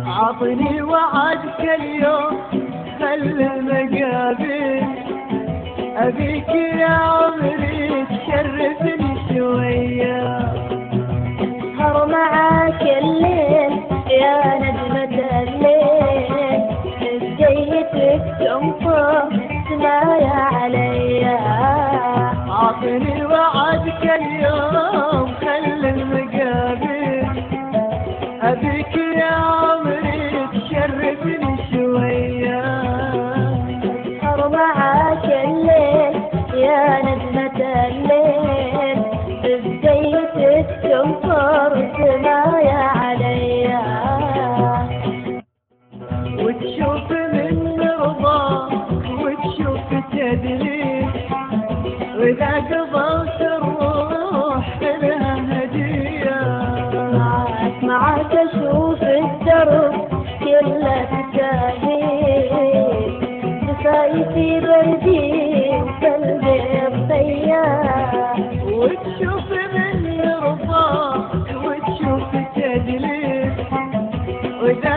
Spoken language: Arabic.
عطني وعدك اليوم خل المقابل، أبيك يا عمري تشرفني شوية. اسهر معاك الليل يا نجمة الليل، جيتك تنطر سمايا عليا. عطني وعدك اليوم خل المقابل، أبيك يا عمري تشرفني شوية. اسهر معاك الليل يا نجمة الليل، بديتك تنطر سمايا عليا. وتشوف من رضاك وتشوف تدري، وإذا قضيت الروح لها هدية. معاك اشوف الدرب كله تساهيل، دفايتي بردي وقلبي بطيار. وتشوف من رضاك وتشوف تدليل، وإذا